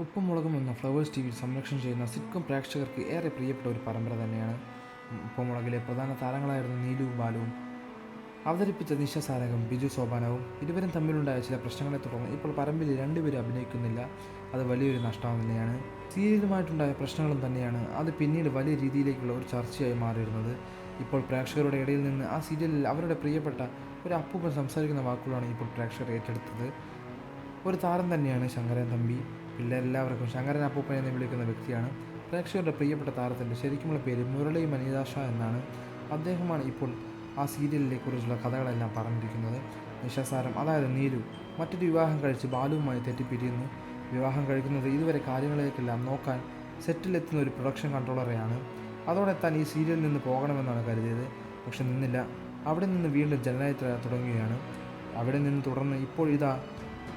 ഉപ്പും മുളകും എന്ന ഫ്ലവേഴ്സ് ടിവിയിൽ സംരക്ഷണം ചെയ്യുന്ന സിറ്റ്കോം പ്രേക്ഷകർക്ക് ഏറെ പ്രിയപ്പെട്ട ഒരു പരമ്പര തന്നെയാണ്. ഉപ്പും മുളകിലെ പ്രധാന താരങ്ങളായിരുന്ന നീലുവും ബാലുവും അവതരിപ്പിച്ച നിശസാരകം ബിജു സോപാനവും ഇരുവരും തമ്മിലുണ്ടായ ചില പ്രശ്നങ്ങളെ തുടർന്ന് ഇപ്പോൾ പരമ്പരയിൽ രണ്ടുപേരും അഭിനയിക്കുന്നില്ല. അത് വലിയൊരു നഷ്ടം തന്നെയാണ്. സീരിയലുമായിട്ടുണ്ടായ പ്രശ്നങ്ങളും തന്നെയാണ് അത് പിന്നീട് വലിയ രീതിയിലേക്കുള്ള ഒരു ചർച്ചയായി മാറിയിരുന്നത്. ഇപ്പോൾ പ്രേക്ഷകരുടെ ഇടയിൽ നിന്ന് ആ സീരിയലിൽ അവരുടെ പ്രിയപ്പെട്ട ഒരു അപ്പൂപ്പൻ സംസാരിക്കുന്ന വാക്കുകളാണ് ഇപ്പോൾ പ്രേക്ഷകർ ഏറ്റെടുത്തത്. ഒരു താരം തന്നെയാണ് ശങ്കരൻ തമ്പി. പിള്ളേരെല്ലാവർക്കും ശങ്കരൻ അപ്പൂപ്പൻ എന്ന് വിളിക്കുന്ന വ്യക്തിയാണ്. പ്രേക്ഷകരുടെ പ്രിയപ്പെട്ട താരത്തിൻ്റെ ശരിക്കുമുള്ള പേര് മുരളി മനീതാഷ എന്നാണ്. അദ്ദേഹമാണ് ഇപ്പോൾ ആ സീരിയലിനെ കുറിച്ചുള്ള കഥകളെല്ലാം പറഞ്ഞിരിക്കുന്നത്. നിശസാരം, അതായത് നീലു, മറ്റൊരു വിവാഹം കഴിച്ച് ബാലുവുമായി തെറ്റിപ്പിരിയുന്നു. വിവാഹം കഴിക്കുന്നത് ഇതുവരെ കാര്യങ്ങളിലേക്കെല്ലാം നോക്കാൻ സെറ്റിലെത്തുന്ന ഒരു പ്രൊഡക്ഷൻ കൺട്രോളറെയാണ്. അതോടെ താൻ ഈ സീരിയലിൽ നിന്ന് പോകണമെന്നാണ് കരുതിയത്. പക്ഷെ നിന്നില്ല. അവിടെ നിന്ന് വീണ്ടും ജനനയാത്ര തുടങ്ങുകയാണ്. അവിടെ നിന്ന് തുടർന്ന് ഇപ്പോൾ ഇതാ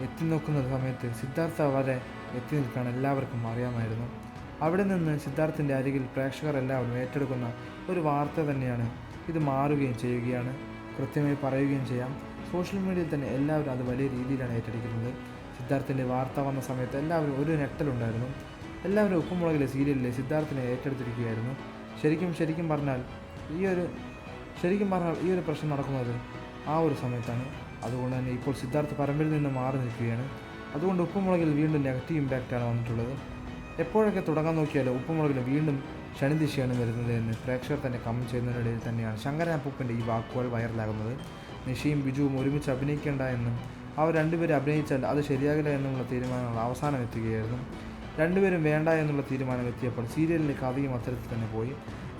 എത്തി നോക്കുന്ന സമയത്ത് സിദ്ധാർത്ഥ വരെ എത്തി നിൽക്കാൻ എല്ലാവർക്കും അറിയാമായിരുന്നു. അവിടെ നിന്ന് സിദ്ധാർത്ഥിൻ്റെ അരികിൽ പ്രേക്ഷകർ എല്ലാവരും ഏറ്റെടുക്കുന്ന ഒരു വാർത്ത തന്നെയാണ് ഇത്. മാറുകയും ചെയ്യുകയാണ്, കൃത്യമായി പറയുകയും ചെയ്യാം. സോഷ്യൽ മീഡിയയിൽ തന്നെ എല്ലാവരും അത് വലിയ രീതിയിലാണ് ഏറ്റെടുക്കുന്നത്. സിദ്ധാർത്ഥിൻ്റെ വാർത്ത വന്ന സമയത്ത് എല്ലാവരും ഒരു ഞെട്ടലുണ്ടായിരുന്നു. എല്ലാവരും ഉപ്പുമുളകിലെ സീരിയലിലെ സിദ്ധാർത്ഥിനെ ഏറ്റെടുത്തിരിക്കുകയായിരുന്നു. ശരിക്കും പറഞ്ഞാൽ ഈ ഒരു പ്രശ്നം നടക്കുന്നത് ആ ഒരു സമയത്താണ്. അതുകൊണ്ട് തന്നെ ഇപ്പോൾ സിദ്ധാർത്ഥ് പരമ്പരയിൽ നിന്ന് മാറി നിൽക്കുകയാണ്. അതുകൊണ്ട് ഉപ്പുമുളകിൽ വീണ്ടും നെഗറ്റീവ് ഇമ്പാക്റ്റാണ് വന്നിട്ടുള്ളത്. എപ്പോഴൊക്കെ തുടങ്ങാൻ നോക്കിയാലും ഉപ്പുമുളകിൽ വീണ്ടും ശനിദിശയാണ് വരുന്നത് എന്ന് പ്രേക്ഷകർ തന്നെ കമൻറ്റ് ചെയ്യുന്നതിനിടയിൽ തന്നെയാണ് ശങ്കരൻ അപ്പൂപ്പൻ്റെ ഈ വാക്കുകൾ വൈറലാകുന്നത്. നിഷയും ബിജുവും ഒരുമിച്ച് അഭിനയിക്കേണ്ട എന്നും അവർ രണ്ടുപേരും അഭിനയിച്ചാൽ അത് ശരിയാകില്ല എന്നുള്ള തീരുമാനങ്ങൾ അവസാനം എത്തുകയായിരുന്നു. രണ്ടുപേരും വേണ്ട എന്നുള്ള തീരുമാനം എത്തിയപ്പോൾ സീരിയലിൻ്റെ കഥയും അത്തരത്തിൽ തന്നെ പോയി.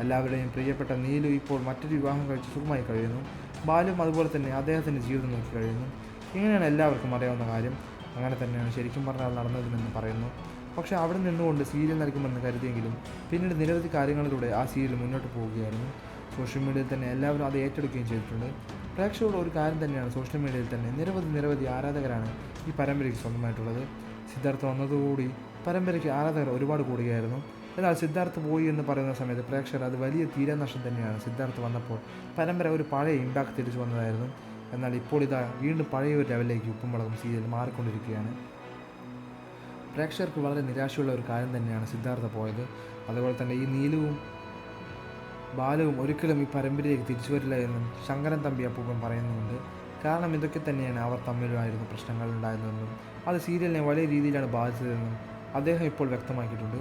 എല്ലാവരുടെയും പ്രിയപ്പെട്ട നീലു ഇപ്പോൾ മറ്റൊരു വിവാഹം കഴിച്ച് സുഖമായി കഴിയുന്നു. ബാലും അതുപോലെ തന്നെ അദ്ദേഹത്തിൻ്റെ ജീവിതം നോക്കി കഴിയുന്നു. ഇങ്ങനെയാണ് എല്ലാവർക്കും അറിയാവുന്ന കാര്യം. അങ്ങനെ തന്നെയാണ് ശരിക്കും പറഞ്ഞാൽ നടന്നതെന്ന് പറയുന്നു. പക്ഷേ അവിടെ നിന്നുകൊണ്ട് സീരിയൽ നൽകുമെന്ന് കരുതിയെങ്കിലും പിന്നീട് നിരവധി കാര്യങ്ങളിലൂടെ ആ സീരിയൽ മുന്നോട്ട് പോവുകയായിരുന്നു. സോഷ്യൽ മീഡിയയിൽ തന്നെ എല്ലാവരും അത് ഏറ്റെടുക്കുകയും ചെയ്തിട്ടുണ്ട്. പ്രേക്ഷകരുടെ ഒരു കാര്യം തന്നെയാണ്, സോഷ്യൽ മീഡിയയിൽ തന്നെ നിരവധി ആരാധകരാണ് ഈ പരമ്പരയ്ക്ക് സ്വന്തമായിട്ടുള്ളത്. സിദ്ധാർത്ഥ വന്നതുകൂടി പരമ്പരയ്ക്ക് ആരാധകർ ഒരുപാട് കൂടുകയായിരുന്നു. എന്നാൽ സിദ്ധാർത്ഥ് പോയി എന്ന് പറയുന്ന സമയത്ത് പ്രേക്ഷകർ അത് വലിയ തീരാനഷ്ടം തന്നെയാണ്. സിദ്ധാർത്ഥ് വന്നപ്പോൾ പരമ്പര ഒരു പഴയ ഇമ്പാക്ട് തിരിച്ചു വന്നതായിരുന്നു. എന്നാൽ ഇപ്പോൾ ഇതാ വീണ്ടും പഴയ ഒരു ലെവലിലേക്ക് ഉപ്പുമുളകും സീരിയൽ മാറിക്കൊണ്ടിരിക്കുകയാണ്. പ്രേക്ഷകർക്ക് വളരെ നിരാശയുള്ള ഒരു കാര്യം തന്നെയാണ് സിദ്ധാർത്ഥ പോയത്. അതുപോലെ തന്നെ ഈ നീലുവും ബാലുവും ഒരിക്കലും ഈ പരമ്പരയിലേക്ക് തിരിച്ചു വരില്ല എന്നും ശങ്കരൻ തമ്പി അപ്പൂപ്പൻ പറയുന്നുണ്ട്. കാരണം ഇതൊക്കെ തന്നെയാണ് അവർ തമ്മിലുമായിരുന്ന പ്രശ്നങ്ങൾ ഉണ്ടായിരുന്നതെന്നും അത് സീരിയലിനെ വലിയ രീതിയിലാണ് ബാധിച്ചതെന്നും അദ്ദേഹം ഇപ്പോൾ വ്യക്തമാക്കിയിട്ടുണ്ട്.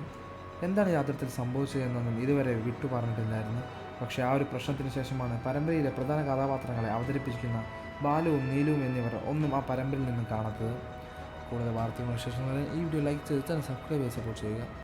എന്താണ് യാത്രത്തിൽ സംഭവിച്ചതെന്നൊന്നും ഇതുവരെ വിട്ടു പറഞ്ഞിട്ടില്ലായിരുന്നു. പക്ഷേ ആ ഒരു പ്രശ്നത്തിന് ശേഷമാണ് പരമ്പരയിലെ പ്രധാന കഥാപാത്രങ്ങളെ അവതരിപ്പിക്കുന്ന ബാലുവും നീലുവും എന്നിവർ ഒന്നും ആ പരമ്പരയിൽ നിന്നും കാണാത്തത്. കൂടുതൽ വാർത്തകളും വിശേഷങ്ങളും ഈ വീഡിയോ ലൈക്ക് ചെയ്ത് തന്നെ സബ്സ്ക്രൈബ് ചെയ്ത് സപ്പോർട്ട് ചെയ്യുക.